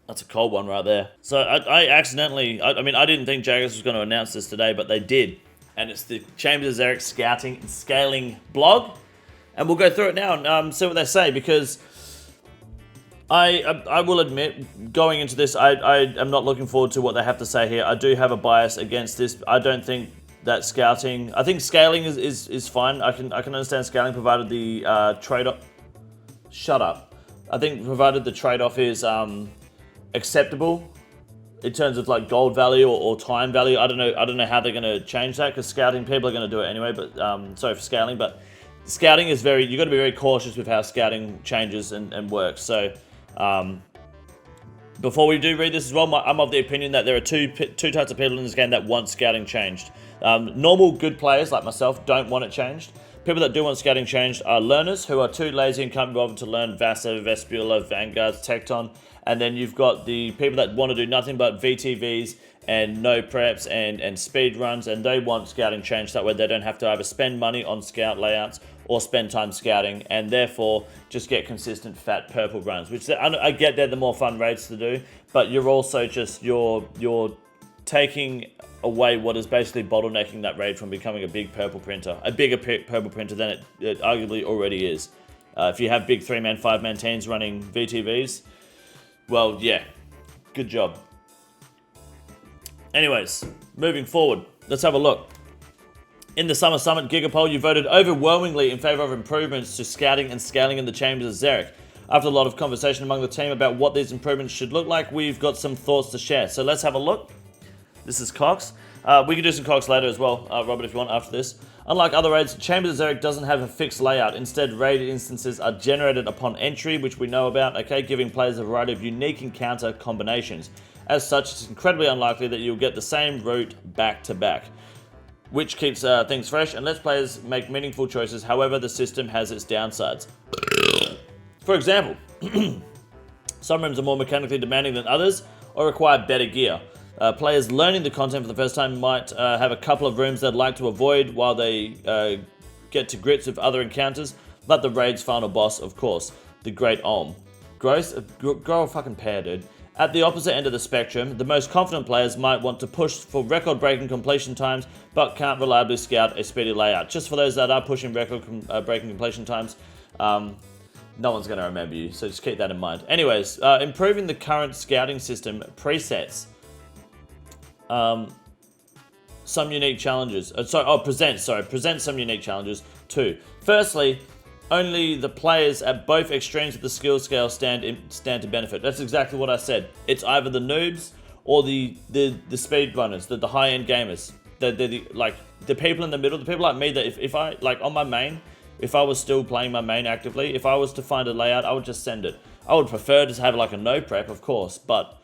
That's a cold one right there. So I accidentally, I mean, I didn't think Jagex was going to announce this today, but they did. And it's the Chambers of Xeric Scouting and Scaling blog. And we'll go through it now and see what they say, because I will admit, going into this, I am not looking forward to what they have to say here. I do have a bias against this. I don't think that scouting, I think scaling is fine. I can understand scaling provided the trade-off. Shut up. I think provided the trade-off is acceptable in terms of like gold value or time value. I don't know how they're going to change that, because scouting people are going to do it anyway. But sorry for scaling, but scouting is you got to be very cautious with how scouting changes and works. So before we do read this as well, I'm of the opinion that there are two types of people in this game that want scouting changed. Normal good players like myself don't want it changed. People that do want scouting changed are learners who are too lazy and can't be bothered to learn Vasa, Vespula, Vanguards, Tecton. And then you've got the people that want to do nothing but VTVs and no preps and speed runs, and they want scouting changed that way they don't have to either spend money on scout layouts or spend time scouting, and therefore just get consistent fat purple runs, which I get they're the more fun raids to do, but you're also just you're taking away what is basically bottlenecking that raid from becoming a big purple printer, a bigger purple printer than it arguably already is. If you have big 3-man, 5-man teams running VTVs, well, yeah, good job. Anyways, moving forward, let's have a look. In the Summer Summit Gigapole, you voted overwhelmingly in favor of improvements to scouting and scaling in the Chambers of Xeric. After a lot of conversation among the team about what these improvements should look like, we've got some thoughts to share. So let's have a look. This is Cox. We can do some Cox later as well, Robert, if you want, after this. Unlike other raids, Chambers of Xeric doesn't have a fixed layout. Instead, raid instances are generated upon entry, which we know about, okay, giving players a variety of unique encounter combinations. As such, it's incredibly unlikely that you'll get the same route back to back, which keeps things fresh and lets players make meaningful choices. However, the system has its downsides. For example, some rooms are more mechanically demanding than others or require better gear. Players learning the content for the first time might have a couple of rooms they'd like to avoid while they get to grips with other encounters, but the raid's final boss, of course, the Great Olm. Grow a fucking pair, dude. At the opposite end of the spectrum, the most confident players might want to push for record-breaking completion times, but can't reliably scout a speedy layout. Just for those that are pushing record-breaking completion times, no one's going to remember you, so just keep that in mind. Anyways, improving the current scouting system presets some unique challenges. Present some unique challenges too. Firstly, only the players at both extremes of the skill scale stand to benefit. That's exactly what I said. It's either the noobs or the speed runners, the high end gamers. The people in the middle, the people like me that if I like on my main, if I was still playing my main actively, if I was to find a layout, I would just send it. I would prefer to have like a no prep, of course, but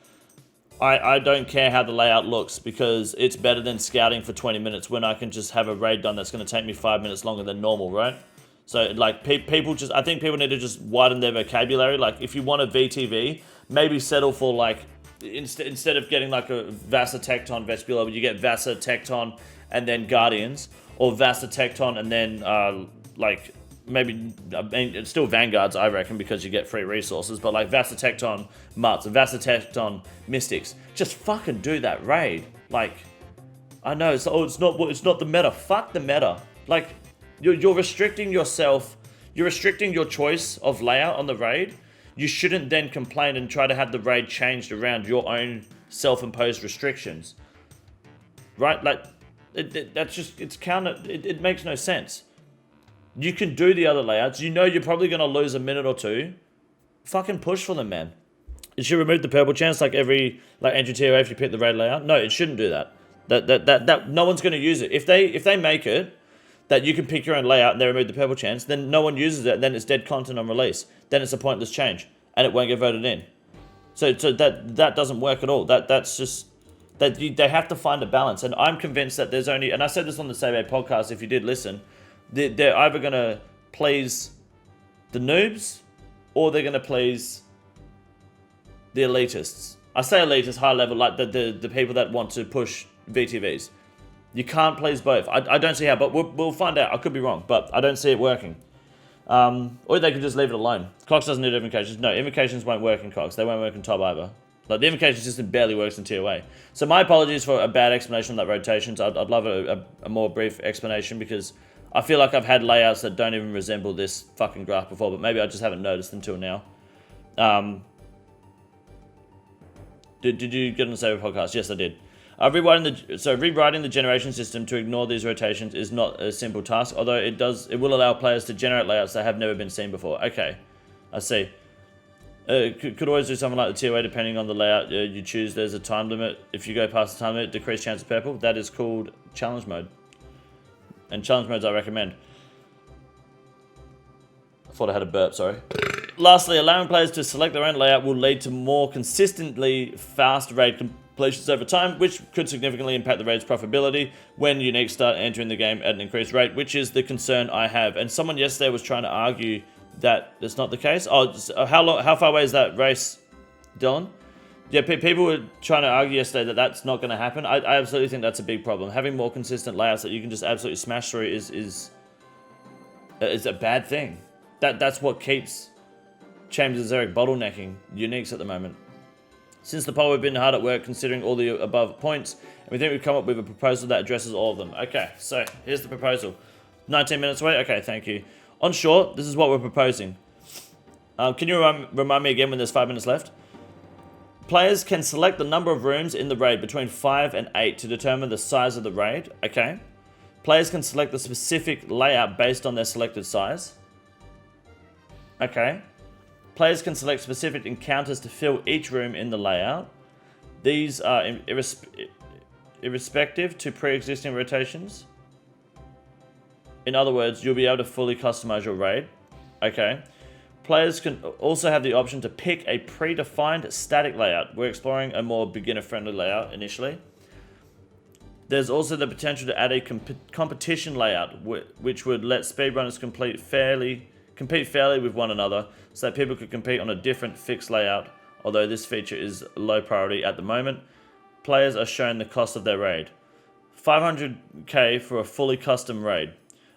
I don't care how the layout looks, because it's better than scouting for 20 minutes when I can just have a raid done that's going to take me 5 minutes longer than normal, right? So like I think people need to just widen their vocabulary. Like if you want a VTV, maybe settle for like, instead of getting like a Vasa Tecton Vespula, you get Vasa Tecton and then Guardians, or Vasa Tecton and then like maybe, I mean, it's still Vanguards, I reckon, because you get free resources, but like Vasa Tecton Mutts and Vasa Tecton Mystics, just fucking do that raid. Like, I know it's not the meta. Fuck the meta. Like, you're restricting yourself. You're restricting your choice of layout on the raid. You shouldn't then complain and try to have the raid changed around your own self-imposed restrictions, right? Like, that's just, it's counter. It makes no sense. You can do the other layouts. You know you're probably going to lose a minute or two. Fucking push for them, man. It should remove the purple chance like every entry TOA if you pick the raid layout. No, it shouldn't do that. That no one's going to use it. If they make it that you can pick your own layout and they remove the purple chance, then no one uses it, and then it's dead content on release. Then it's a pointless change, and it won't get voted in. So that doesn't work at all. That's just that they have to find a balance, and I'm convinced that there's only, and I said this on the Save podcast if you did listen, they're either going to please the noobs or they're going to please the elitists. I say elitists, high level, like the people that want to push VTVs. You can't please both. I don't see how, but we'll find out. I could be wrong, but I don't see it working. Or they could just leave it alone. Cox doesn't need invocations. No, invocations won't work in Cox. They won't work in Top either. Like, the invocation system barely works in TOA. So my apologies for a bad explanation on that rotations. I'd love a more brief explanation, because I feel like I've had layouts that don't even resemble this fucking graph before, but maybe I just haven't noticed until now. Did you get on the Saber podcast? Yes, I did. Rewriting the generation system to ignore these rotations is not a simple task, although it will allow players to generate layouts that have never been seen before. Okay, I see. Could always do something like the TOA depending on the layout you choose. There's a time limit. If you go past the time limit, decreased chance of purple. That is called challenge mode. And challenge modes I recommend. I thought I had a burp, sorry. Lastly, allowing players to select their own layout will lead to more consistently fast raid completions over time, which could significantly impact the raid's profitability when uniques start entering the game at an increased rate, which is the concern I have. And someone yesterday was trying to argue that it's not the case. Oh, how far away is that race, Dylan? Yeah, people were trying to argue yesterday that that's not going to happen. I absolutely think that's a big problem. Having more consistent layouts that you can just absolutely smash through is a bad thing. That's what keeps Chambers of Xeric bottlenecking uniques at the moment. Since the poll, we've been hard at work considering all the above points, and we think we've come up with a proposal that addresses all of them. Okay, so here's the proposal. 19 minutes away? Okay, thank you. On short, this is what we're proposing. Can you remind me again when there's 5 minutes left? Players can select the number of rooms in the raid between 5 and 8 to determine the size of the raid. Okay. Players can select the specific layout based on their selected size. Okay. Players can select specific encounters to fill each room in the layout. These are irrespective to pre-existing rotations. In other words, you'll be able to fully customize your raid. Okay. Players can also have the option to pick a predefined static layout. We're exploring a more beginner-friendly layout initially. There's also the potential to add a competition layout, which would let speedrunners compete fairly with one another, so that people could compete on a different fixed layout, although this feature is low priority at the moment. Players are shown the cost of their raid. 500k for a fully custom raid.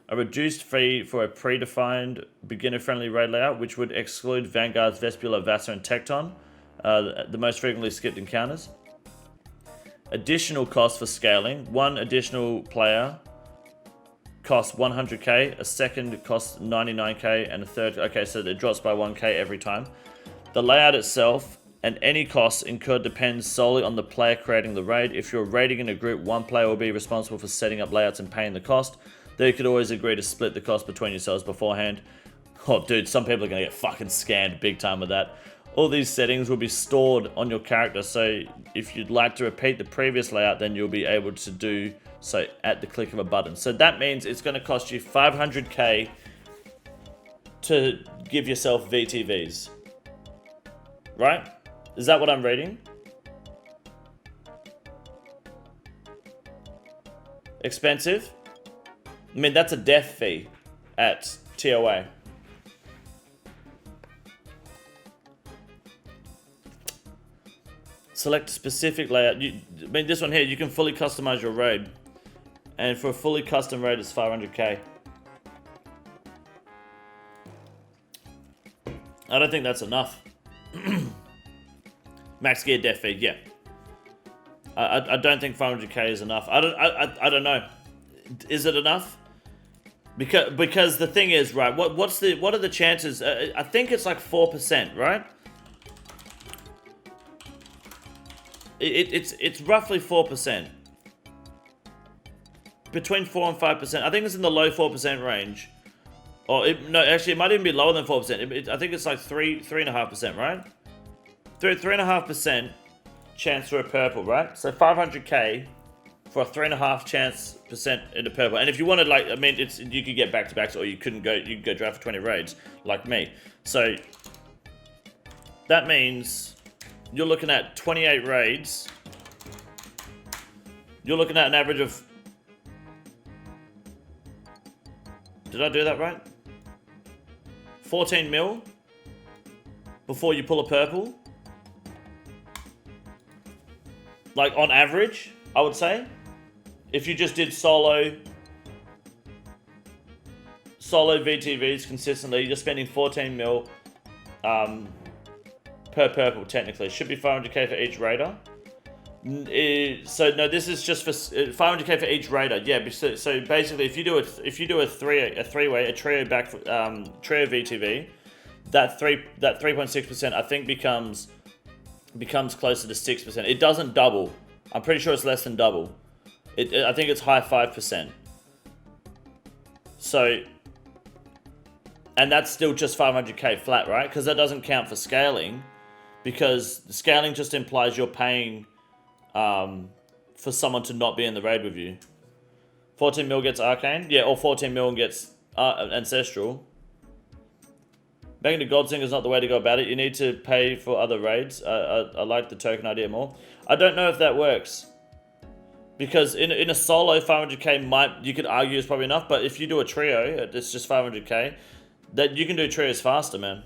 A reduced fee for a predefined beginner-friendly raid layout, which would exclude Vanguard's Vespula, Vassar, and Tecton, the most frequently skipped encounters. Additional costs for scaling. One additional player costs 100k, a second costs 99k, and a third... Okay, so it drops by 1k every time. The layout itself and any costs incurred depends solely on the player creating the raid. If you're raiding in a group, one player will be responsible for setting up layouts and paying the cost. They could always agree to split the cost between yourselves beforehand. Oh, dude, some people are going to get fucking scammed big time with that. All these settings will be stored on your character, so if you'd like to repeat the previous layout, then you'll be able to do so at the click of a button. So that means it's going to cost you 500k to give yourself VTVs. Right? Is that what I'm reading? Expensive? I mean, that's a death fee at TOA. Select a specific layout. I mean, this one here, you can fully customize your raid. And for a fully custom raid, it's 500k. I don't think that's enough. Max gear death fee, yeah. I don't think 500k is enough. I don't know. Is it enough? Because the thing is, right, what are the chances? I think it's like 4%, right? It's roughly 4%. Between 4 and 5%. I think it's in the low 4% range. Or no, actually, it might even be lower than 4%. I think it's like 3.5%, right? 3.5% chance for a purple, right? So 500k for a 3.5% in the purple. And if you wanted, like, I mean, you could get back-to-backs, or you could go draft for 20 raids, like me. So that means you're looking at 28 raids. You're looking at an average of... Did I do that right? 14 mil before you pull a purple. Like, on average, I would say. If you just did solo VTVs consistently, you're spending 14 mil per purple, technically. Should be 500k for each raider. So no, this is just for 500k for each raider. Yeah, so basically, if you do a three-way, a trio trio VTV, that 3.6% I think becomes closer to 6%. It doesn't double. I'm pretty sure it's less than double. I think it's high 5%. So, and that's still just 500k flat, right? Because that doesn't count for scaling, because scaling just implies you're paying for someone to not be in the raid with you. 14 mil gets Arcane? Yeah, or 14 mil gets Ancestral. Making the Godsinger is not the way to go about it. You need to pay for other raids. I like the token idea more. I don't know if that works. Because in a solo, 500k you could argue is probably enough, but if you do a trio, it's just 500k, that you can do trios faster, man.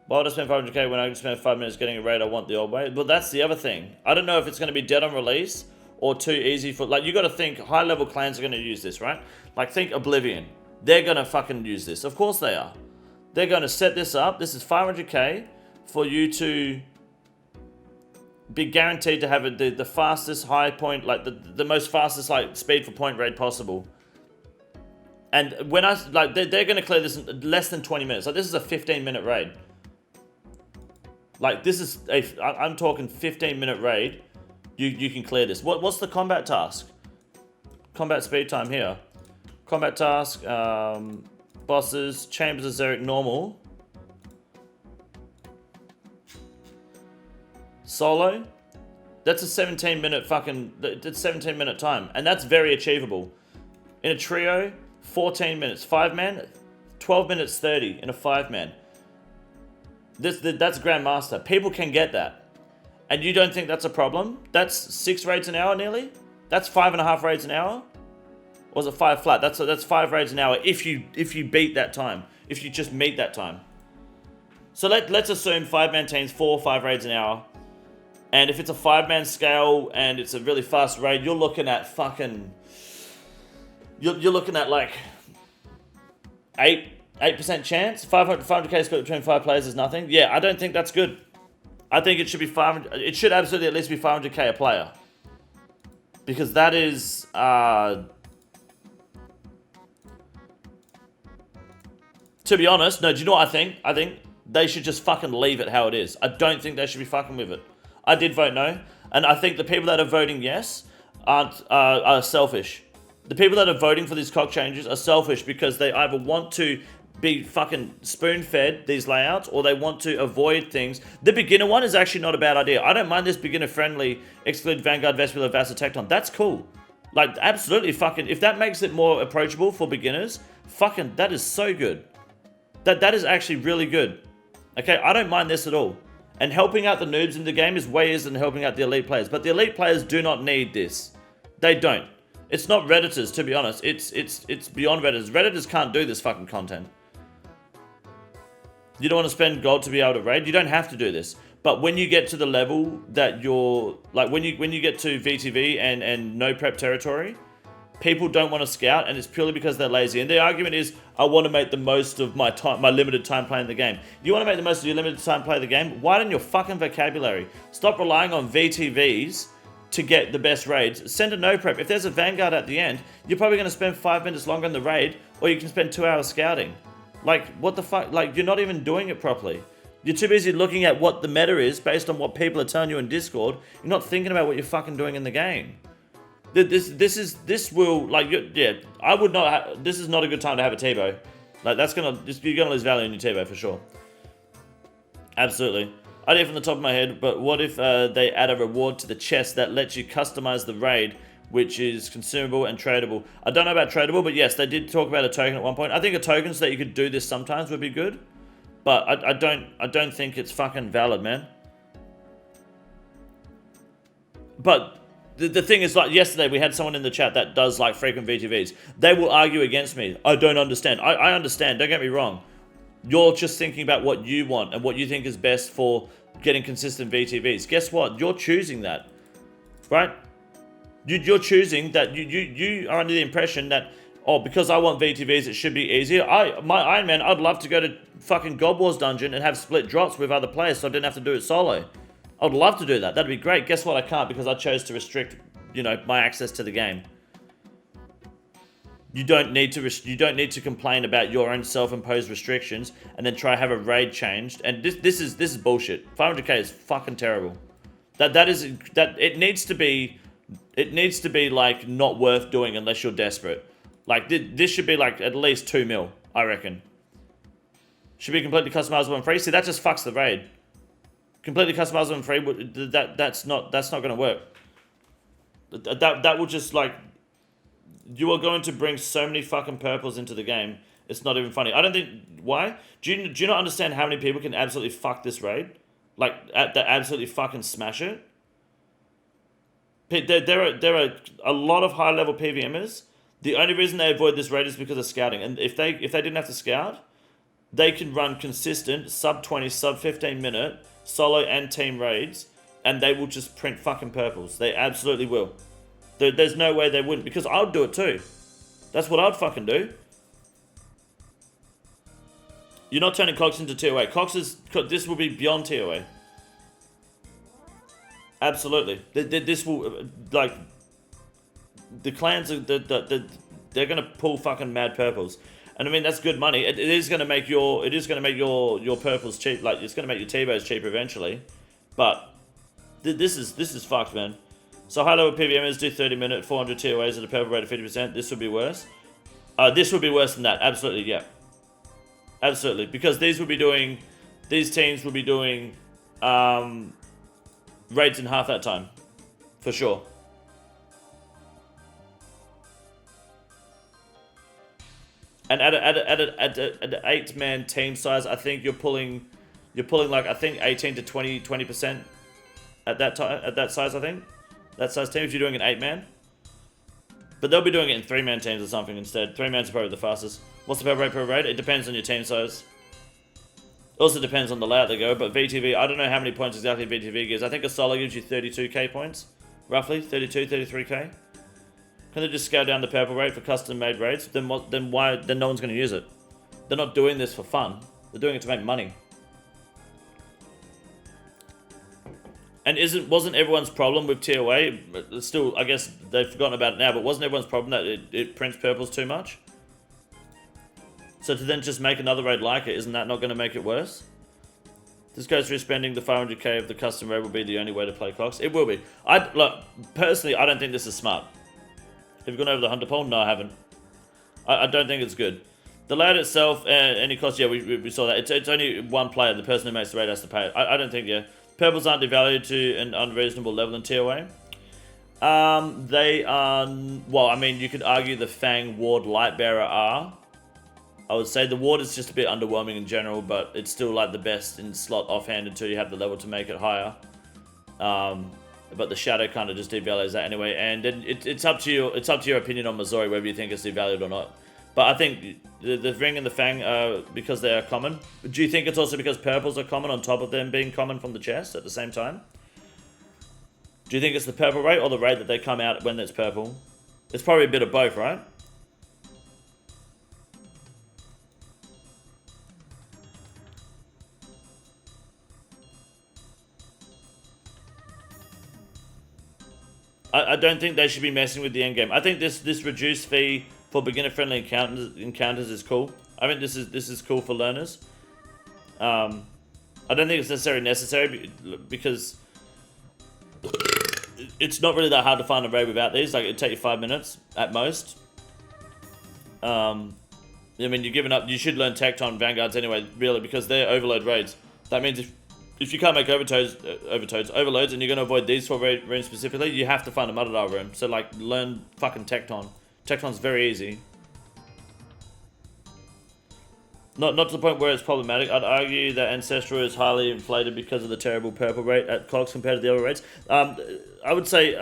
Why would I spend 500k when I can spend 5 minutes getting a raid I want the old way? But that's the other thing. I don't know if it's going to be dead on release or too easy for... Like, you got to think high-level clans are going to use this, right? Like, think Oblivion. They're going to fucking use this. Of course they are. They're going to set this up. This is 500k for you to be guaranteed to have the fastest high point, like the most fastest like speed for point raid possible. And when they're going to clear this in less than 20 minutes. Like, this is a 15-minute raid. Like, this is I'm talking 15-minute raid. You can clear this. What's the combat task? Combat speed time here. Combat task, bosses, Chambers of Xeric normal. Solo. That's a 17-minute it's 17-minute time. And that's very achievable. In a trio, 14 minutes. 5-man, 12 minutes 30 in a 5-man. That's Grandmaster. People can get that. And you don't think that's a problem? That's 6 raids an hour nearly? That's 5.5 raids an hour? Or is it 5 flat? That's 5 raids an hour if you beat that time. If you just meet that time. So let's assume 5-man teams 4 or 5 raids an hour. And if it's a 5-man scale and it's a really fast raid, you're looking at fucking... You're looking at like 8% chance. 500k split between 5 players is nothing. Yeah, I don't think that's good. I think it should be 500. It should absolutely at least be 500k a player, because that is to be honest. No, do you know what I think? I think they should just fucking leave it how it is. I don't think they should be fucking with it. I did vote no, and I think the people that are voting yes are selfish. The people that are voting for these cock changes are selfish because they either want to be fucking spoon-fed these layouts, or they want to avoid things. The beginner one is actually not a bad idea. I don't mind this beginner-friendly exclude Vanguard, Vespula, Vasa, Tecton. That's cool. Like, absolutely fucking... If that makes it more approachable for beginners, fucking, that is so good. That is actually really good. Okay, I don't mind this at all. And helping out the noobs in the game is way easier than helping out the elite players. But the elite players do not need this. They don't. It's not Redditors, to be honest. It's beyond Redditors. Redditors can't do this fucking content. You don't want to spend gold to be able to raid. You don't have to do this. But when you get to the level that you're... Like, when you get to VTV and no prep territory, people don't want to scout, and it's purely because they're lazy. And the argument is, I want to make the most of my time, my limited time playing the game. You want to make the most of your limited time playing the game? Widen your fucking vocabulary. Stop relying on VTVs to get the best raids. Send a no prep. If there's a Vanguard at the end, you're probably going to spend 5 minutes longer in the raid, or you can spend 2 hours scouting. Like, what the fuck? Like, you're not even doing it properly. You're too busy looking at what the meta is based on what people are telling you in Discord. You're not thinking about what you're fucking doing in the game. This will, like, yeah, I would not, this is not a good time to have a TiVo. Like, you're gonna lose value in your TiVo for sure. Absolutely. Idea from the top of my head, but what if they add a reward to the chest that lets you customize the raid, which is consumable and tradable? I don't know about tradable, but yes, they did talk about a token at one point. I think a token so that you could do this sometimes would be good, but I don't think it's fucking valid, man. But the thing is, like, yesterday we had someone in the chat that does like frequent VTVs. They will argue against me. I don't understand. I understand, don't get me wrong. You're just thinking about what you want and what you think is best for getting consistent VTVs. Guess what? You're choosing that, right? You're choosing that. You are under the impression that oh, because I want VTVs, it should be easier. My Iron Man, I'd love to go to fucking God Wars dungeon and have split drops with other players so I didn't have to do it solo. I'd love to do that. That'd be great. Guess what? I can't because I chose to restrict, you know, my access to the game. You don't need to complain about your own self-imposed restrictions and then try to have a raid changed. And this is bullshit. 500k is fucking terrible. It needs to be like not worth doing unless you're desperate. Like this should be like at least 2 mil, I reckon. Should be completely customizable and free. See, that just fucks the raid. Completely customizable and free. That's not gonna work. That will just like. You are going to bring so many fucking purples into the game. It's not even funny. I don't think... Why? Do you not understand how many people can absolutely fuck this raid? Like, that absolutely fucking smash it? There are a lot of high-level PVMers. The only reason they avoid this raid is because of scouting. And if they didn't have to scout, they can run consistent, sub-20, sub-15 minute, solo and team raids, and they will just print fucking purples. They absolutely will. There's no way they wouldn't, because I would do it too. That's what I'd fucking do. You're not turning Cox into TOA. This will be beyond TOA. Absolutely. This will, like, the clans, they're gonna pull fucking mad purples. And I mean, that's good money. It is gonna make your purples cheap. Like, it's gonna make your T-bows cheaper eventually. But, this is fucked, man. So high-level PVMers do 30-minute, 400 TOAs at a purple rate of 50%. This would be worse. This would be worse than that. Absolutely, yeah. Absolutely. Because these teams will be doing raids in half that time. For sure. And at an 8-man team size, I think you're pulling like, I think 18 to 20% at that size, I think. That size team, if you're doing an 8-man. But they'll be doing it in 3-man teams or something instead. 3-man's probably the fastest. What's the purple rate per raid? It depends on your team size. Also depends on the layout they go, but VTV, I don't know how many points exactly VTV gives. I think a solo gives you 32k points. Roughly, 32, 33k. Can they just scale down the purple rate for custom-made raids? Then no one's going to use it. They're not doing this for fun. They're doing it to make money. And wasn't everyone's problem with TOA, still, I guess they've forgotten about it now, but wasn't everyone's problem that it prints purples too much? So to then just make another raid like it, isn't that not going to make it worse? This goes through spending the 500k of the custom raid will be the only way to play clocks. It will be. Look, personally, I don't think this is smart. Have you gone over the hunter poll? No, I haven't. I don't think it's good. The layout itself, any cost, yeah, we saw that. It's only one player, the person who makes the raid has to pay it. I don't think, yeah. Purples aren't devalued to an unreasonable level in TOA. They are... Well, I mean, you could argue the Fang Ward Lightbearer are. I would say the Ward is just a bit underwhelming in general, but it's still like the best in slot offhand until you have the level to make it higher. But the Shadow kind of just devalues that anyway, and then it's up to you. It's up to your opinion on Missouri whether you think it's devalued or not. But I think the Ring and the Fang are because they are common. But do you think it's also because purples are common on top of them being common from the chest at the same time? Do you think it's the purple rate or the rate that they come out when it's purple? It's probably a bit of both, right? I don't think they should be messing with the endgame. I think this reduced fee for beginner-friendly encounters is cool. I think this is cool for learners. I don't think it's necessary because it's not really that hard to find a raid without these. Like, it'd take you 5 minutes at most. I mean, you're giving up. You should learn Tecton Vanguards anyway, really, because they're overload raids. That means if you can't make overloads, and you're going to avoid these 4 rooms specifically, you have to find a Mudadar room. So, like, learn fucking Tecton. Tecton's very easy. Not to the point where it's problematic. I'd argue that Ancestral is highly inflated because of the terrible purple rate at Cox compared to the other rates. I would say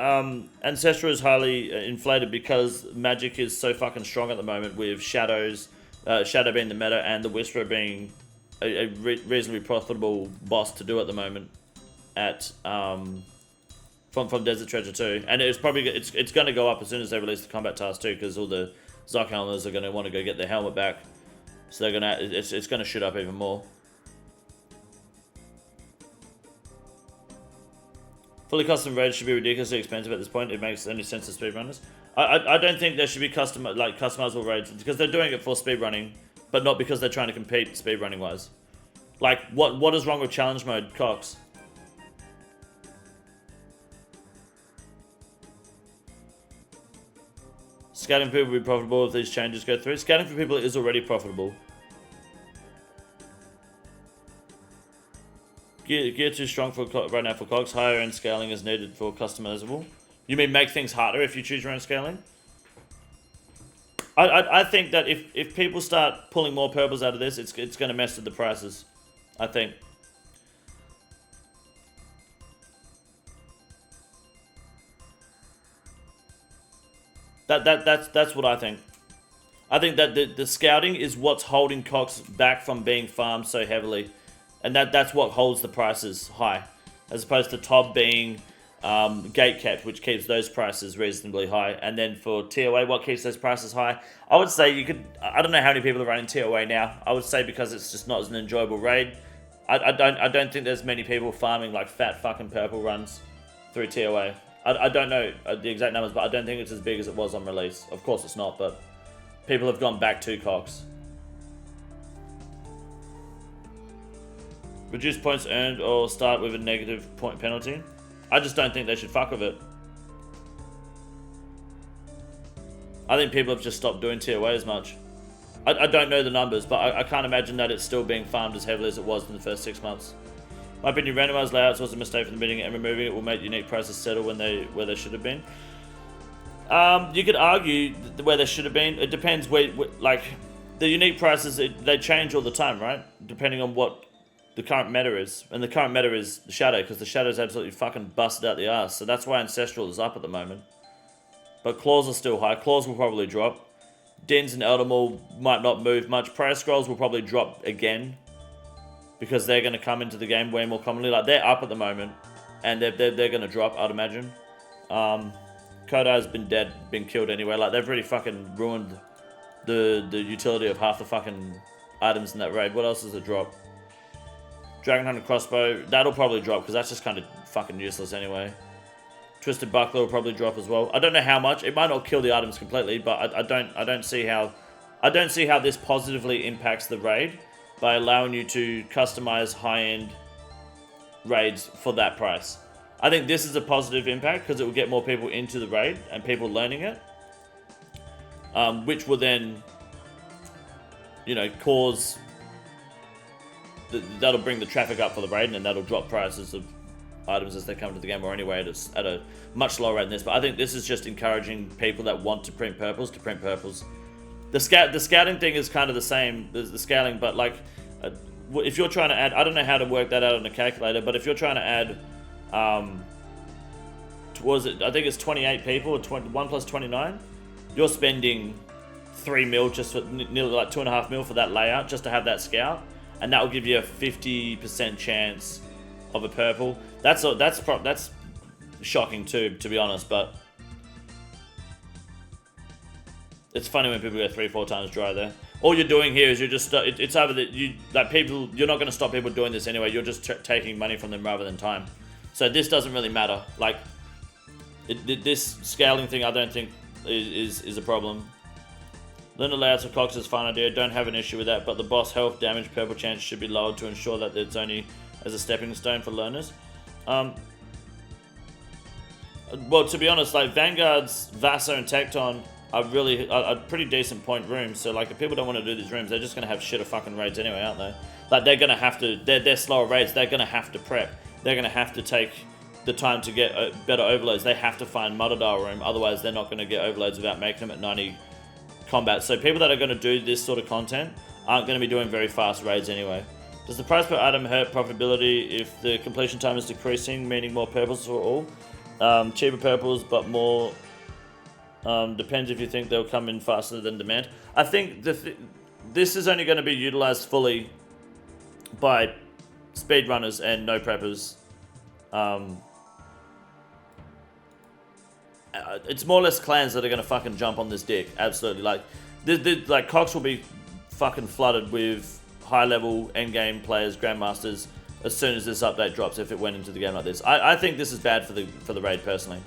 Ancestral is highly inflated because Magic is so fucking strong at the moment with Shadows, Shadow being the meta and the Whisperer being a reasonably profitable boss to do at the moment at from Desert Treasure 2, and it's going to go up as soon as they release the combat task too, because all the Zoc helmers are going to want to go get their helmet back. So they're gonna, it's going to shoot up even more. Fully custom raids should be ridiculously expensive at this point. It makes any sense to speedrunners. I don't think there should be customizable raids because they're doing it for speedrunning, but not because they're trying to compete speedrunning wise. Like, what is wrong with challenge mode, Cox? Scouting for people will be profitable if these changes go through. Scouting for people is already profitable. Gear too strong for right now for cogs. Higher end scaling is needed for customizable. You mean make things harder if you choose your own scaling? I think that if people start pulling more purples out of this, it's going to mess with the prices. I think. That's what I think. I think that the scouting is what's holding cogs back from being farmed so heavily. And that's what holds the prices high, as opposed to TOB being gate kept, which keeps those prices reasonably high. And then for TOA, what keeps those prices high? I would say you could, I don't know how many people are running TOA now. I would say because it's just not as an enjoyable raid. I don't think there's many people farming like fat fucking purple runs through TOA. I don't know the exact numbers, but I don't think it's as big as it was on release. Of course it's not, but people have gone back to Cox. Reduce points earned or start with a negative point penalty. I just don't think they should fuck with it. I think people have just stopped doing TOA as much. I don't know the numbers, but I can't imagine that it's still being farmed as heavily as it was in the first 6 months. In my opinion, randomized layouts was a mistake from the beginning, and removing it will make unique prices settle where they should have been. You could argue where they should have been. It depends where like, the unique prices, they change all the time, right? Depending on what the current meta is. And the current meta is the Shadow, because the Shadow's absolutely fucking busted out the ass. So that's why Ancestral is up at the moment. But Claws are still high. Claws will probably drop. Dens and Elder Maul might not move much. Prayer Scrolls will probably drop again, because they're going to come into the game way more commonly. Like, they're up at the moment, and they're going to drop, I'd imagine. Kodai's been killed anyway. Like, they've really fucking ruined the utility of half the fucking items in that raid. What else does it drop? Dragon Hunter Crossbow, that'll probably drop, because that's just kind of fucking useless anyway. Twisted Buckler will probably drop as well. I don't know how much. It might not kill the items completely, but I don't see how this positively impacts the raid by allowing you to customize high-end raids for that price. I think this is a positive impact because it will get more people into the raid and people learning it, which will then, you know, cause that'll bring the traffic up for the raid, and that'll drop prices of items as they come to the game, or anyway at a much lower rate than this. But I think this is just encouraging people that want to print purples to print purples. The scouting thing is kind of the same, the scaling, but like, if you're trying to add, I don't know how to work that out on a calculator, but if you're trying to add, towards it, I think it's 28 people, or 1 plus 29, you're spending 3 mil just for nearly like 2.5 mil for that layout, just to have that scout, and that will give you a 50% chance of a purple. That's shocking too, to be honest, but it's funny when people go 3-4 times dry there. All you're doing here is you're just, it's either that you're not going to stop people doing this anyway, you're just taking money from them rather than time. So this doesn't really matter. Like, this scaling thing I don't think is a problem. Learn the layouts of Cox is a fine idea, don't have an issue with that, but the boss health, damage, purple chance should be lowered to ensure that it's only as a stepping stone for learners. Well, to be honest, like, Vanguard's Vaso and Tecton are really are pretty decent point rooms, so like, if people don't want to do these rooms, they're just going to have shitter fucking raids anyway, aren't they? Like, they're going to have to, they're slower raids, they're going to have to prep, they're going to have to take the time to get better overloads, they have to find Mutterdale room, otherwise they're not going to get overloads without making them at 90 combat. So people that are going to do this sort of content aren't going to be doing very fast raids anyway. Does the price per item hurt profitability if the completion time is decreasing, meaning more purples for all? Cheaper purples, but more, depends if you think they'll come in faster than demand. I think this is only going to be utilized fully by speedrunners and no preppers. it's more or less clans that are gonna fucking jump on this dick. Absolutely, like, like Cox will be fucking flooded with high-level endgame players, grandmasters, as soon as this update drops. If it went into the game like this, I think this is bad for the raid personally.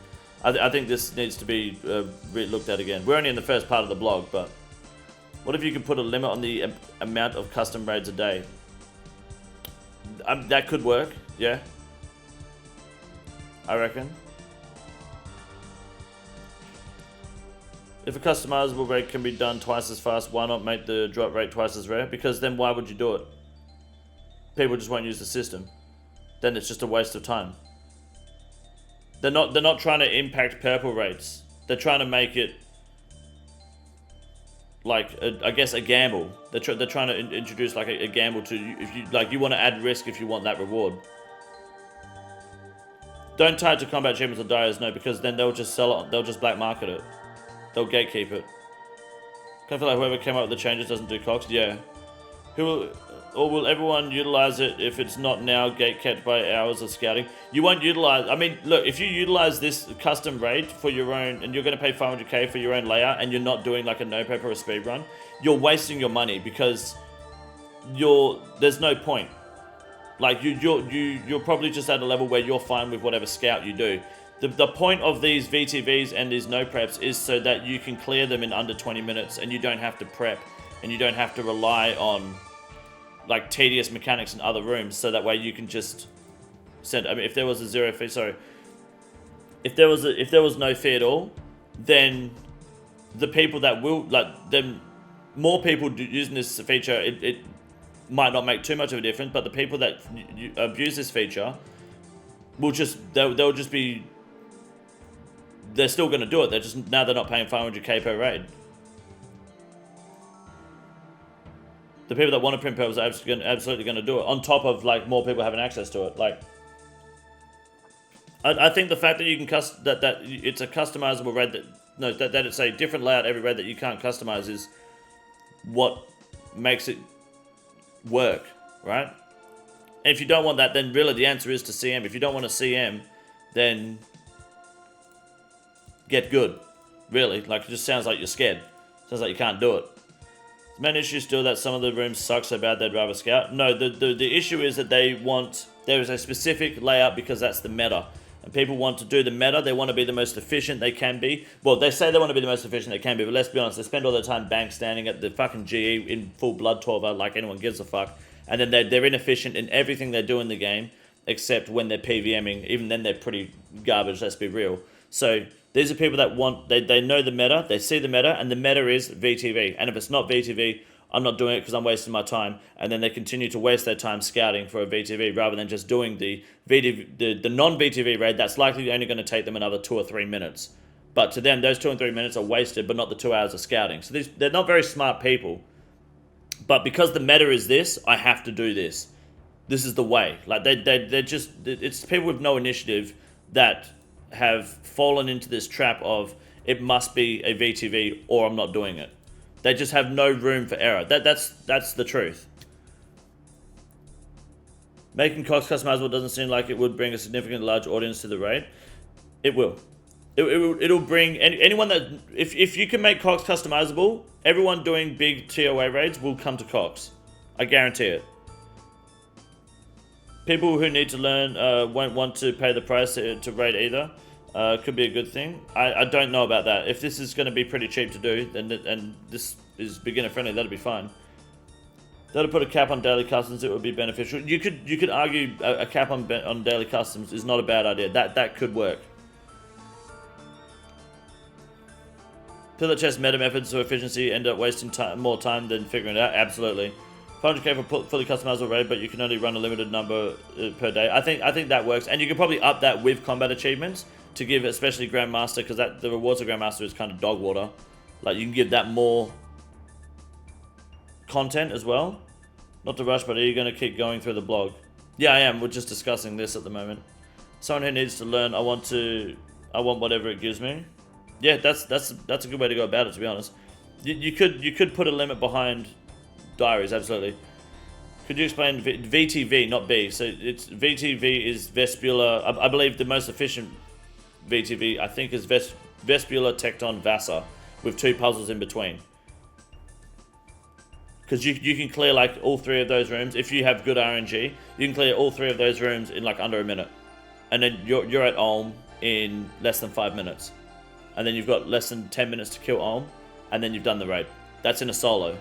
I think this needs to be looked at again. We're only in the first part of the blog, but what if you could put a limit on the amount of custom raids a day? That could work, yeah. I reckon. If a customizable raid can be done twice as fast, why not make the drop rate twice as rare? Because then why would you do it? People just won't use the system. Then it's just a waste of time. They're not trying to impact purple rates. They're trying to make it like I guess a gamble. They're trying to introduce like a gamble to if you like you want to add risk if you want that reward. Don't tie it to combat achievements or diaries, no, because then they'll just sell it. They'll just black market it. They'll gatekeep it. I feel like whoever came up with the changes doesn't do Cox. Yeah. Will everyone utilize it if it's not now gatekept by hours of scouting? You won't utilize. I mean, look, if you utilize this custom raid for your own, and you're going to pay 500k for your own layout, and you're not doing like a no prep or a speed run, you're wasting your money because there's no point. Like you're probably just at a level where you're fine with whatever scout you do. The point of these VTVs and these no preps is so that you can clear them in under 20 minutes, and you don't have to prep, and you don't have to rely on like tedious mechanics in other rooms, so that way you can just send. I mean, if there was a zero fee, sorry, if there was no fee at all, then the people that will then more people using this feature, it might not make too much of a difference, but the people that abuse this feature will they'll just be. They're still going to do it. They're not paying 500k per raid. The people that want to print purples are absolutely going to do it. On top of like more people having access to it. Like, I think the fact that you can that it's a customizable raid that it's a different layout every raid that you can't customize is what makes it work, right? And if you don't want that, then really the answer is to CM. If you don't want to CM, then get good. Really, like it just sounds like you're scared. Sounds like you can't do it. The main issue is still that some of the rooms suck so bad they'd rather scout. No, the issue is that there is a specific layout because that's the meta. And people want to do the meta, they want to be the most efficient they can be. Well, they say they want to be the most efficient they can be, but let's be honest, they spend all their time bank standing at the fucking GE in full blood 12 like anyone gives a fuck. And then they're inefficient in everything they do in the game, except when they're PVMing. Even then they're pretty garbage, let's be real. So these are people that they know the meta, they see the meta, and the meta is VTV. And if it's not VTV, I'm not doing it because I'm wasting my time. And then they continue to waste their time scouting for a VTV rather than just doing the non-VTV raid that's likely only going to take them another 2 or 3 minutes. But to them, those 2 and 3 minutes are wasted, but not the 2 hours of scouting. So they're not very smart people. But because the meta is this, I have to do this. This is the way. Like they're just, it's people with no initiative that have fallen into this trap of it must be a VTV or I'm not doing it. They just have no room for error. That's the truth. Making Cox customizable doesn't seem like it would bring a significant large audience to the raid. It will. It'll bring anyone that if you can make Cox customizable, everyone doing big TOA raids will come to Cox. I guarantee it. People who need to learn won't want to pay the price to raid either. Could be a good thing. I don't know about that. If this is going to be pretty cheap to do, and this is beginner friendly, that'll be fine. That'll put a cap on daily customs. It would be beneficial. You could argue a cap on daily customs is not a bad idea. That could work. Pillar chest meta methods for efficiency end up wasting more time than figuring it out. Absolutely. 500k for fully customizable raid, but you can only run a limited number per day. I think that works, and you can probably up that with combat achievements to give, especially Grandmaster, because the rewards of Grandmaster is kind of dog water. Like you can give that more content as well. Not to rush, but are you going to keep going through the blog? Yeah, I am. We're just discussing this at the moment. Someone who needs to learn. I want whatever it gives me. Yeah, that's a good way to go about it. To be honest, you could put a limit behind diaries, absolutely. Could you explain VTV, not B? So it's VTV is Vespular. I believe the most efficient VTV, I think, is Vespula, Tecton, Vasa, with 2 puzzles in between. Because you can clear like all 3 of those rooms. If you have good RNG, you can clear all 3 of those rooms in like under a minute. And then you're at Ulm in less than 5 minutes. And then you've got less than 10 minutes to kill Ulm. And then you've done the raid. That's in a solo.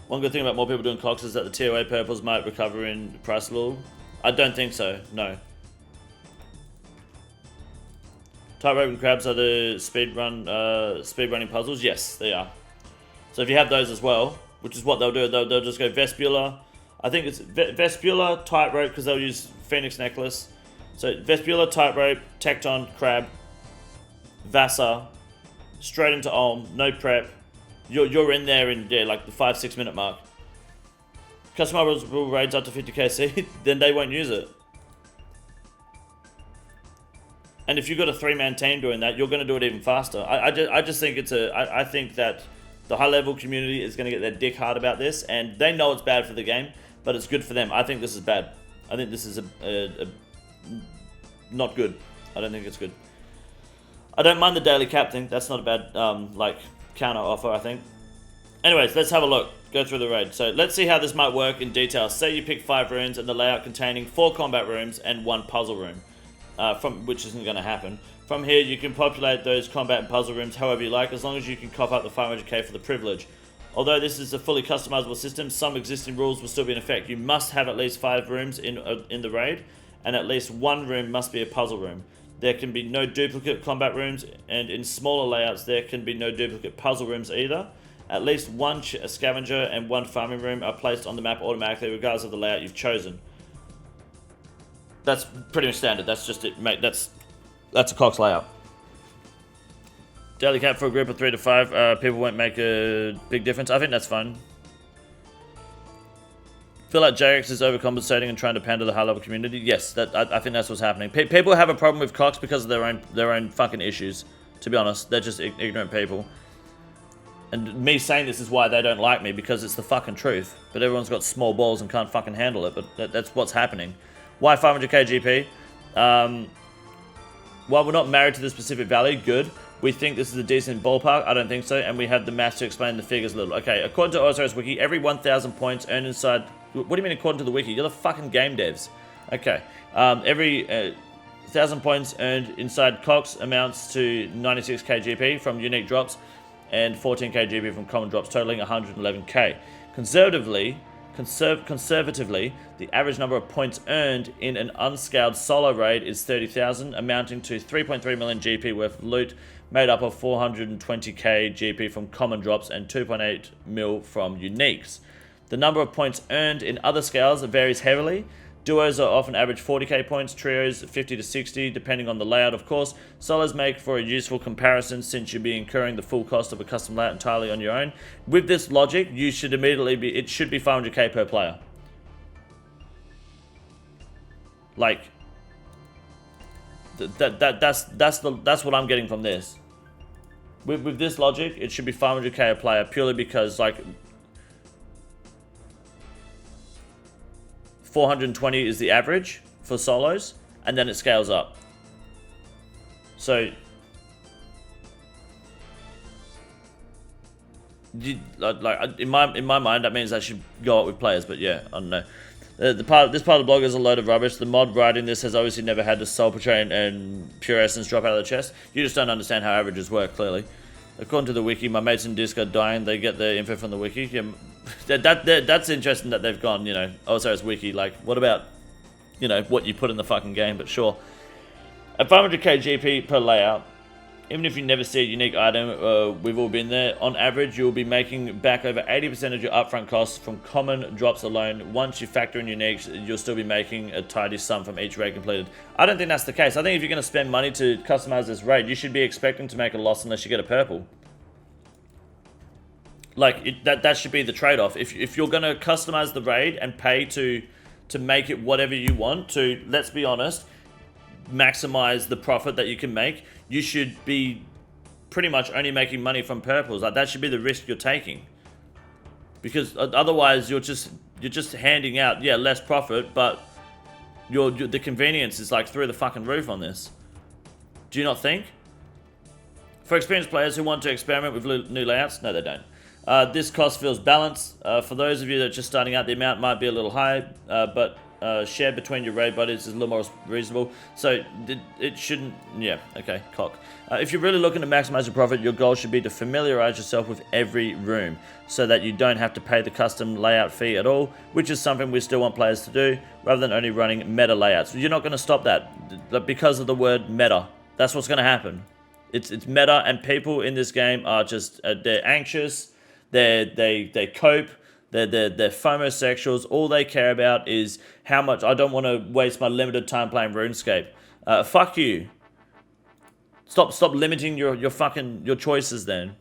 One good thing about more people doing Cox is that the TOA purples might recover in price a little. I don't think so, no. Tightrope and crabs are the speedrunning puzzles? Yes, they are. So if you have those as well, which is what they'll do, they'll just go Vespula. I think it's Vespula, Tightrope, because they'll use Phoenix Necklace. So Vespula, Tightrope, Tecton, Crab, Vasa, straight into Ulm, no prep. You're in there in like the 5-6 minute mark. Customizable raids up to 50kc, then they won't use it. And if you've got a 3-man team doing that, you're going to do it even faster. I just think I think that the high level community is going to get their dick hard about this, and they know it's bad for the game, but it's good for them. I think this is bad. I think this is a not good. I don't think it's good. I don't mind the daily cap thing. That's not a bad like counter offer, I think. Anyways, let's have a look. Go through the raid. So let's see how this might work in detail. Say you pick 5 rooms and the layout containing 4 combat rooms and 1 puzzle room, which isn't going to happen. From here, you can populate those combat and puzzle rooms however you like, as long as you can cough up the 500k for the privilege. Although this is a fully customizable system, some existing rules will still be in effect. You must have at least 5 rooms in the raid, and at least 1 room must be a puzzle room. There can be no duplicate combat rooms, and in smaller layouts there can be no duplicate puzzle rooms either. At least 1 scavenger and 1 farming room are placed on the map automatically regardless of the layout you've chosen. That's pretty much standard. That's just it, mate. That's a Cox layout. Daily cap for a group of 3 to 5. People won't make a big difference. I think that's fine. Feel like Jagex is overcompensating and trying to pander the high-level community. Yes, I think that's what's happening. People have a problem with Cox because of their own fucking issues. To be honest, they're just ignorant people. And me saying this is why they don't like me, because it's the fucking truth. But everyone's got small balls and can't fucking handle it. But that's what's happening. Why 500k GP? While we're not married to the specific value, good. We think this is a decent ballpark. I don't think so. And we have the maths to explain the figures a little. Okay, according to osrs wiki, every 1,000 points earned inside... What do you mean according to the wiki? You're the fucking game devs. Okay. Every 1,000 points earned inside Cox amounts to 96k GP from unique drops and 14k GP from common drops, totaling 111k. Conservatively, the average number of points earned in an unscaled solo raid is 30,000, amounting to 3.3 million GP worth of loot, made up of 420k GP from common drops and 2.8 mil from uniques. The number of points earned in other scales varies heavily. Duos are often average 40k points, trios 50 to 60, depending on the layout of course. Solos make for a useful comparison since you'll be incurring the full cost of a custom layout entirely on your own. With this logic, you should it should be 500k per player. Like, that's what I'm getting from this. With this logic, it should be 500k a player purely because like 420 is the average for solos, and then it scales up. So, like in my mind, that means I should go up with players. But yeah, I don't know. This part of the blog is a load of rubbish. The mod writing this has obviously never had the soul portray and pure essence drop out of the chest. You just don't understand how averages work, clearly. According to the wiki, my mates in Disc are dying. They get their info from the wiki. Yeah, that's interesting that they've gone, you know, oh, sorry, it's wiki. Like, what about, you know, what you put in the fucking game? But sure. At 500k GP per layout, even if you never see a unique item, we've all been there, on average, you'll be making back over 80% of your upfront costs from common drops alone. Once you factor in uniques, you'll still be making a tidy sum from each raid completed. I don't think that's the case. I think if you're going to spend money to customize this raid, you should be expecting to make a loss unless you get a purple. Like, that should be the trade-off. If you're going to customize the raid and pay to make it whatever you want to, let's be honest, maximize the profit that you can make, you should be pretty much only making money from purples. Like, that should be the risk you're taking. Because otherwise you're just you're just handing out, yeah, less profit, but the convenience is like through the fucking roof on this. Do you not think? For experienced players who want to experiment with new layouts, no, they don't. This cost feels balanced. For those of you that are just starting out, the amount might be a little high, but shared between your raid buddies is a little more reasonable. So it shouldn't, yeah, okay, cock. If you're really looking to maximize your profit, your goal should be to familiarize yourself with every room so that you don't have to pay the custom layout fee at all, which is something we still want players to do, rather than only running meta layouts. You're not going to stop that because of the word meta. That's what's going to happen. It's meta, and people in this game are just, they're anxious, they cope, they're FOMO-sexuals. All they care about is how much, I don't want to waste my limited time playing RuneScape. Fuck you. Stop limiting your choices then.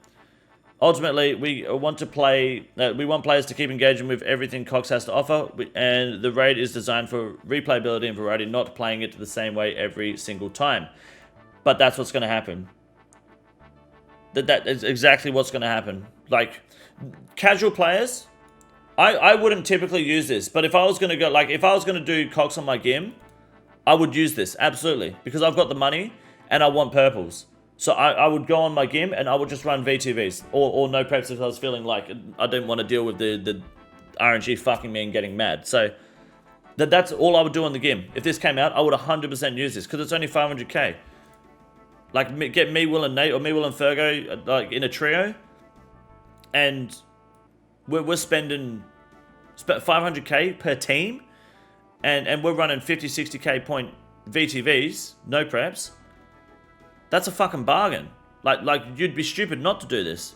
Ultimately, we want players to keep engaging with everything Cox has to offer, and the raid is designed for replayability and variety, not playing it the same way every single time. But that's what's going to happen. That is exactly what's going to happen. Like, casual players, I wouldn't typically use this, but if I was going to go, like, if I was going to do Cox on my gim, I would use this, absolutely, because I've got the money and I want purples. So I would go on my gim and I would just run VTVs or no preps if I was feeling like I didn't want to deal with the RNG fucking me and getting mad. So that's all I would do on the gim. If this came out, I would 100% use this because it's only 500k. Like, get me, Will, and Nate, or me, Will, and Fergo, like, in a trio, and we're spending 500k per team, and we're running 50, 60k point VTVs, no preps. That's a fucking bargain. Like you'd be stupid not to do this.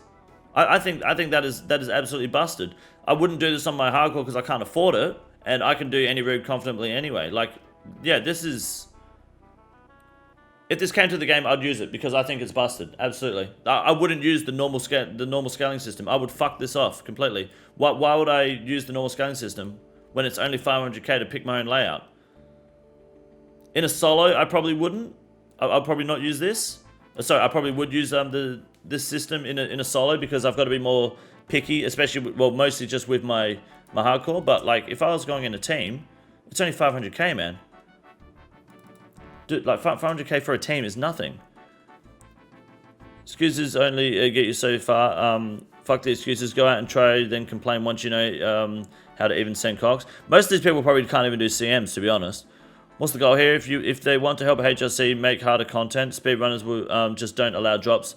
I think that is absolutely busted. I wouldn't do this on my hardcore because I can't afford it, and I can do any route confidently anyway. Like, yeah, this is. If this came to the game, I'd use it because I think it's busted. Absolutely. I wouldn't use the normal scaling system. I would fuck this off completely. Why would I use the normal scaling system when it's only 500k to pick my own layout? In a solo, I probably wouldn't. I'll probably not use this. Sorry, I probably would use this system in a solo because I've got to be more picky, especially mostly just with my hardcore. But like, if I was going in a team, it's only 500k, man. Dude, like 500k for a team is nothing. Excuses only get you so far. Fuck the excuses. Go out and try, then complain once you know how to even send cogs. Most of these people probably can't even do CMs, to be honest. What's the goal here? If they want to help HRC make harder content, speedrunners will just don't allow drops.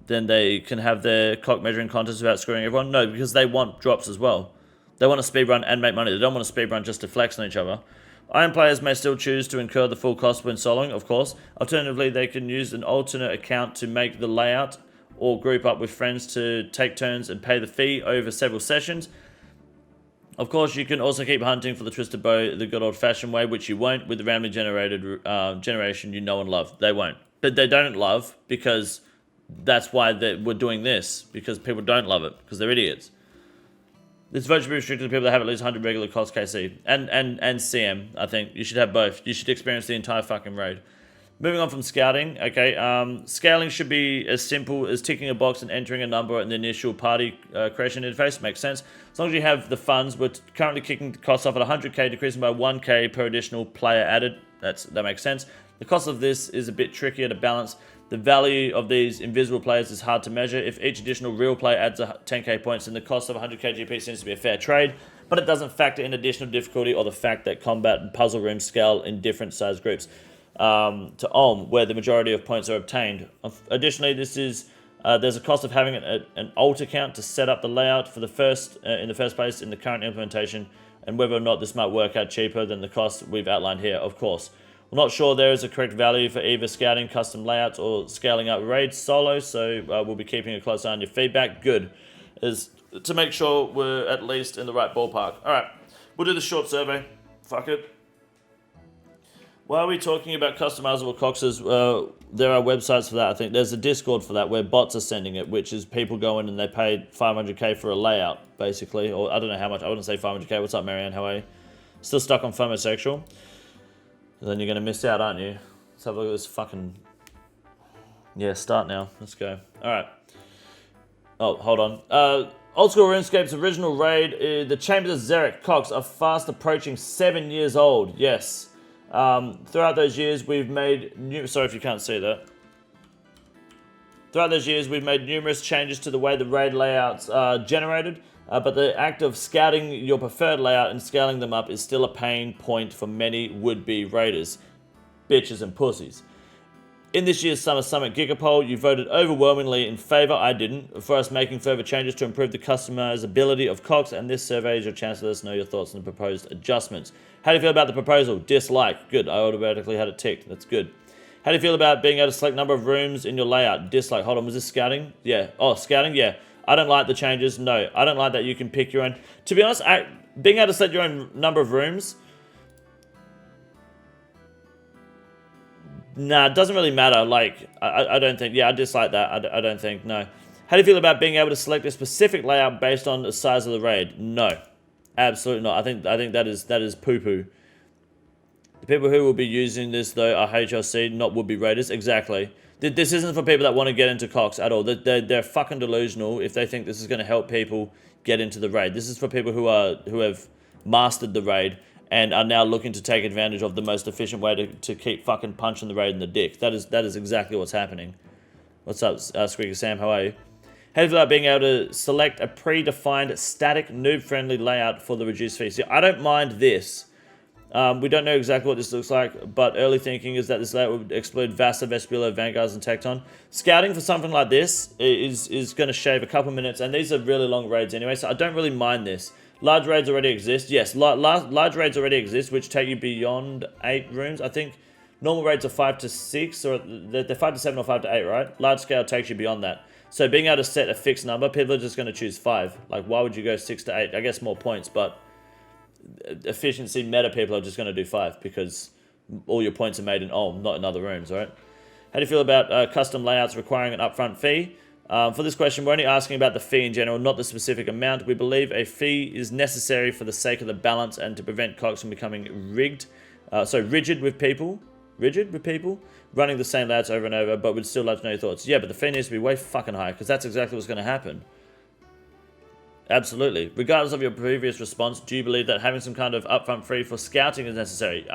Then they can have their cock measuring contests without screwing everyone. No, because they want drops as well. They want to speedrun and make money. They don't want to speedrun just to flex on each other. Iron players may still choose to incur the full cost when soloing, of course. Alternatively, they can use an alternate account to make the layout or group up with friends to take turns and pay the fee over several sessions. Of course, you can also keep hunting for the twisted bow the good old-fashioned way, which you won't with the randomly generated generation you know and love. They won't. But they don't love because that's why we're doing this, because people don't love it, because they're idiots. This vote should be restricted to people that have at least 100 regular cost KC. And CM, I think. You should have both. You should experience the entire fucking raid. Moving on from scouting, okay. Scaling should be as simple as ticking a box and entering a number in the initial party creation interface. Makes sense. As long as you have the funds, we're currently kicking the costs off at 100k, decreasing by 1k per additional player added. That makes sense. The cost of this is a bit trickier to balance. The value of these invisible players is hard to measure. If each additional real player adds 10k points, then the cost of 100k GP seems to be a fair trade, but it doesn't factor in additional difficulty or the fact that combat and puzzle rooms scale in different size groups to Ulm, where the majority of points are obtained. Additionally, there's a cost of having an alt account to set up the layout for in the first place in the current implementation, and whether or not this might work out cheaper than the cost we've outlined here, of course. We're not sure there is a correct value for either scouting custom layouts or scaling up raids solo, so we'll be keeping a close eye on your feedback. Good, is to make sure we're at least in the right ballpark. All right, we'll do the short survey. Fuck it. Why are we talking about customizable coxes? There are websites for that. I think there's a Discord for that where bots are sending it, which is people go in and they paid 500k for a layout, basically. Or I don't know how much. I wouldn't say 500k. What's up, Marianne? How are you? Still stuck on FOMO-sexual? Then you're going to miss out, aren't you? Let's have a look at this fucking... Yeah, start now. Let's go. Alright. Oh, hold on. Oldschool RuneScape's original raid, the Chambers of Xeric Cox are fast approaching 7 years old. Yes. Throughout those years, we've made... Sorry if you can't see that. Throughout those years, we've made numerous changes to the way the raid layouts are generated, but the act of scouting your preferred layout and scaling them up is still a pain point for many would-be raiders. Bitches and pussies. In this year's Summer Summit Gigapoll, you voted overwhelmingly in favour, I didn't, for us making further changes to improve the customizability of Cox, and this survey is your chance to let us know your thoughts on the proposed adjustments. How do you feel about the proposal? Dislike. Good, I automatically had it ticked. That's good. How do you feel about being able to select number of rooms in your layout? Dislike. Hold on, was this scouting? Yeah. Oh, scouting? Yeah. I don't like the changes. No, I don't like that you can pick your own. To be honest, being able to select your own number of rooms... Nah, it doesn't really matter. Like, I don't think... Yeah, I dislike that. I don't think. No. How do you feel about being able to select a specific layout based on the size of the raid? No. Absolutely not. I think that is poo-poo. The people who will be using this, though, are HLC, not would-be raiders. Exactly. This isn't for people that want to get into Cox at all. They're fucking delusional if they think this is going to help people get into the raid. This is for people who have mastered the raid and are now looking to take advantage of the most efficient way to keep fucking punching the raid in the dick. That is exactly what's happening. What's up, Squeaky Sam? How are you? How do you feel about being able to select a predefined static noob-friendly layout for the reduced fee? See, I don't mind this. We don't know exactly what this looks like, but early thinking is that this layout would exclude Vasa, Vespula, Vanguards, and Tecton. Scouting for something like this is going to shave a couple minutes, and these are really long raids anyway, so I don't really mind this. Large raids already exist. Yes, large raids already exist, which take you beyond 8 rooms. I think normal raids are 5 to 6, or they're 5 to 7 or 5 to 8, right? Large scale takes you beyond that. So being able to set a fixed number, people are just going to choose 5. Like, why would you go 6 to 8? I guess more points, but efficiency meta people are just going to do 5 because all your points are made in not in other rooms, right? How do you feel about custom layouts requiring an upfront fee? For this question, we're only asking about the fee in general, not the specific amount. We believe a fee is necessary for the sake of the balance and to prevent Cox from becoming rigid with people running the same layouts over and over, but we'd still like to know your thoughts. Yeah, but the fee needs to be way fucking high, because that's exactly what's going to happen. Absolutely. Regardless of your previous response, do you believe that having some kind of upfront fee for scouting is necessary?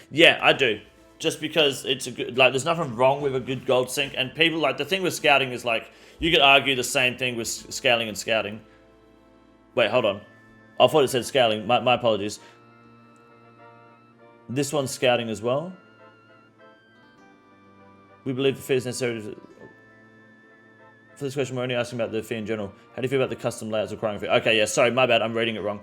Yeah, I do. Just because it's a good, like, there's nothing wrong with a good gold sync, and people, like, the thing with scouting is, like, you could argue the same thing with scaling and scouting. Wait, hold on. I thought it said scaling. My apologies. This one's scouting as well. We believe the fee is necessary for this question, we're only asking about the fee in general. How do you feel about the custom layouts requiring a fee? Okay, yeah, sorry, my bad, I'm reading it wrong.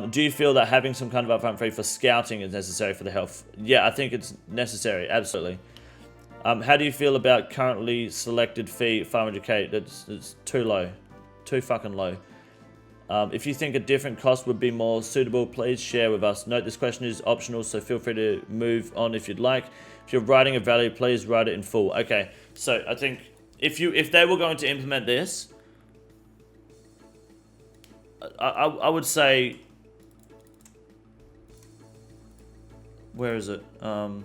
Do you feel that having some kind of upfront fee for scouting is necessary for the health? Yeah, I think it's necessary, absolutely. How do you feel about currently selected fee 500k? It's too low. Too fucking low. If you think a different cost would be more suitable, please share with us. Note this question is optional, so feel free to move on if you'd like. If you're writing a value, please write it in full. Okay, so I think if they were going to implement this, I would say, where is it? Let's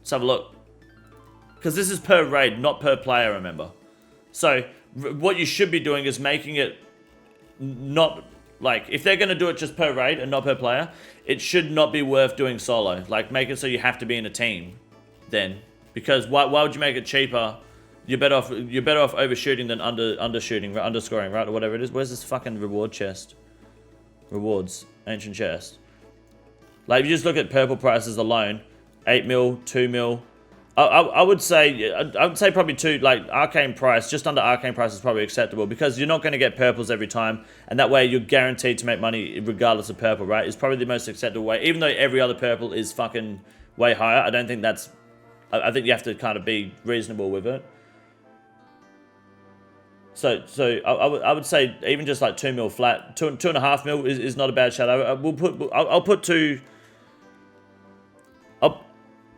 have a look. Because this is per raid, not per player, remember. So what you should be doing is making it not, like, if they're going to do it just per raid and not per player, it should not be worth doing solo. Like, make it so you have to be in a team then. Because why would you make it cheaper? You're better off overshooting than undershooting, underscoring, right? Or whatever it is. Where's this fucking reward chest? Rewards. Ancient chest. Like, if you just look at purple prices alone, 8 mil, 2 mil. I would say probably 2, like, arcane price, just under arcane price is probably acceptable, because you're not going to get purples every time, and that way you're guaranteed to make money regardless of purple, right? It's probably the most acceptable way, even though every other purple is fucking way higher. I don't think that's, I think you have to kind of be reasonable with it. So I would say even just like 2 mil flat, 2.5 mil is not a bad shout. I'll put 2.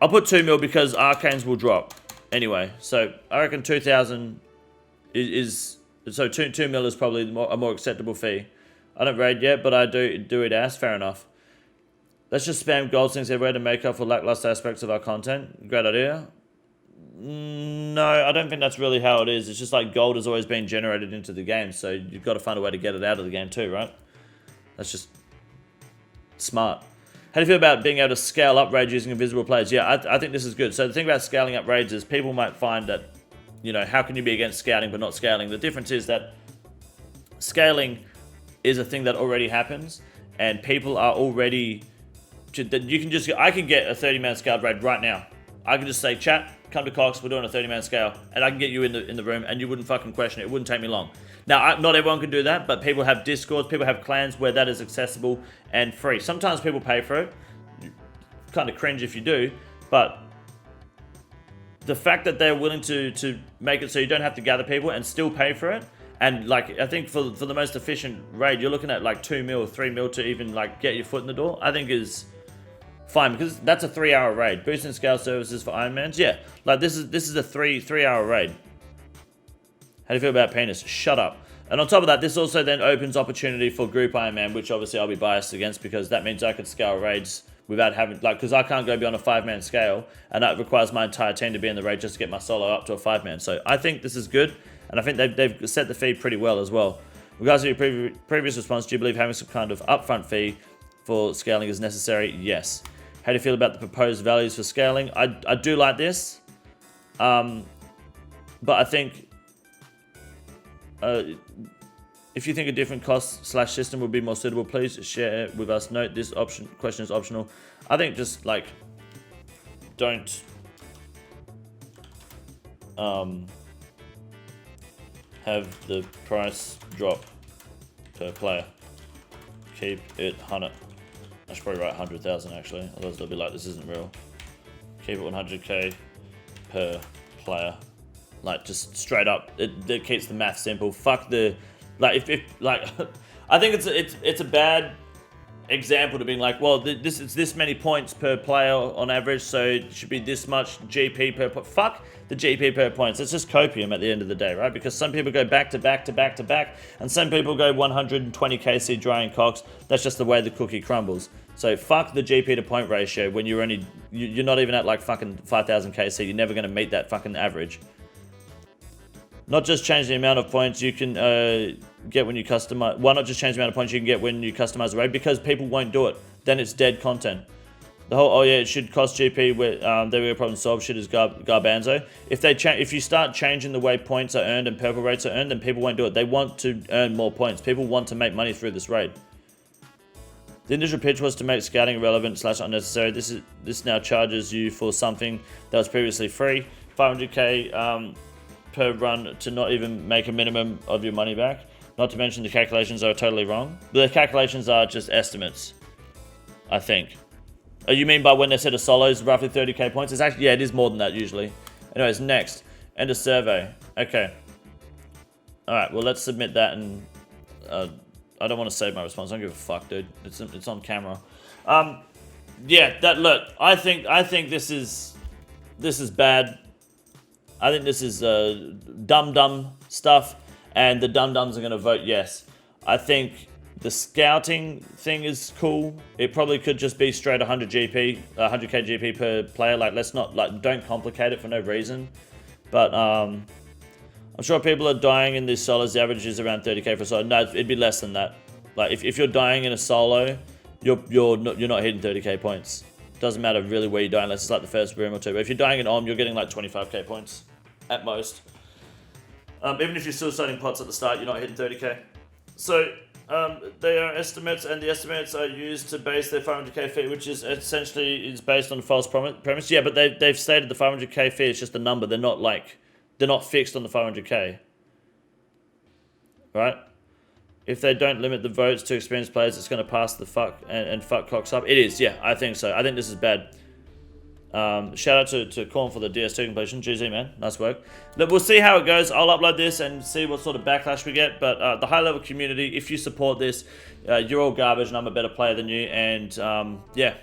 I'll put 2 mil because arcanes will drop anyway. So I reckon 2,000 is so 2 mil is probably a more acceptable fee. I don't raid yet, but I do it as fair enough. Let's just spam gold things everywhere to make up for lackluster aspects of our content. Great idea. No, I don't think that's really how it is. It's just like gold has always been generated into the game, so you've got to find a way to get it out of the game too, right? That's just smart. How do you feel about being able to scale up raids using invisible players? Yeah, I think this is good. So the thing about scaling up raids is people might find that, you know, how can you be against scouting but not scaling? The difference is that scaling is a thing that already happens, and people are already... You can just... I can get a 30-man scaled raid right now. I can just say, chat, come to Cox, we're doing a 30-man scale, and I can get you in the room, and you wouldn't fucking question it. It wouldn't take me long. Now, not everyone can do that, but people have Discords, people have clans where that is accessible and free. Sometimes people pay for it. Kind of cringe if you do, but the fact that they're willing to make it so you don't have to gather people and still pay for it, and like, I think for the most efficient raid, you're looking at like 2 mil, 3 mil to even like get your foot in the door, I think is fine, because that's a 3-hour raid. Boosting scale services for Ironmans, yeah. Like this is a 3-hour raid. How do you feel about penis? Shut up. And on top of that, this also then opens opportunity for group Ironman, which obviously I'll be biased against, because that means I could scale raids without having, like, because I can't go beyond a 5-man scale, and that requires my entire team to be in the raid just to get my solo up to a 5-man. So I think this is good, and I think they've set the fee pretty well as well. Regards to your previous response, do you believe having some kind of upfront fee for scaling is necessary? Yes. How do you feel about the proposed values for scaling? I do like this, but I think if you think a different cost/system would be more suitable, please share with us. Note this question is optional. I think just like don't have the price drop per player. Keep it 100. I should probably write 100,000 actually, otherwise they'll be like, this isn't real. Keep it 100k per player. Like, just straight up, it keeps the math simple. Fuck the, like, if like, I think it's a bad example to being like, well, it's this many points per player on average, so it should be this much GP per point. Fuck the GP per points. It's just copium at the end of the day, right? Because some people go back to back to back to back, and some people go 120 KC drying Cox. That's just the way the cookie crumbles. So fuck the GP to point ratio when you're not even at like fucking 5,000 KC. You're never gonna meet that fucking average. Not just change the amount of points you can get when you customize. Why not just change the amount of points you can get when you customize the raid? Because people won't do it. Then it's dead content. The whole, oh yeah, it should cost GP. There we go, problem solved. Shit is garbanzo. If you start changing the way points are earned and purple rates are earned, then people won't do it. They want to earn more points. People want to make money through this raid. The initial pitch was to make scouting irrelevant/unnecessary. This now charges you for something that was previously free. 500k. Per run to not even make a minimum of your money back. Not to mention the calculations are totally wrong. The calculations are just estimates, I think. Oh, you mean by when they said a solo is roughly 30k points? It's actually, yeah, it is more than that usually. Anyways, next. End of survey. Okay. Alright, well let's submit that, and I don't want to save my response. I don't give a fuck, dude. It's on camera. Yeah, look, I think this is bad. I think this is dumb stuff, and the dum-dums are going to vote yes. I think the scouting thing is cool. It probably could just be straight 100 GP, 100k GP per player. Like, let's not, like, don't complicate it for no reason. But I'm sure people are dying in these solos. The average is around 30k for a solo. No, it'd be less than that. Like, if you're dying in a solo, you're not hitting 30k points. Doesn't matter really where you die unless it's like the first room or two. But if you're dying in Om, you're getting like 25k points at most. Even if you're suiciding pots at the start, you're not hitting 30k. So they are estimates, and the estimates are used to base their 500k fee, which is essentially based on a false premise. Yeah, but they've stated the 500k fee is just a number. They're not fixed on the 500k, right? If they don't limit the votes to experienced players, it's going to pass the fuck and fuck Cox up. It is, yeah, I think so. I think this is bad. Shout out to Corn for the DS2 completion. GG, man. Nice work. Look, we'll see how it goes. I'll upload this and see what sort of backlash we get. But the high-level community, if you support this, you're all garbage and I'm a better player than you. And, yeah,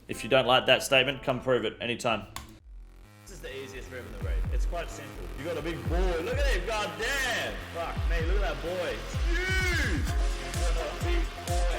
if you don't like that statement, come prove it anytime. This is the easiest room in the raid. It's quite simple. You got a big boy. Look at him. God damn. Fuck me. Look at that boy. It's huge. You got a big boy.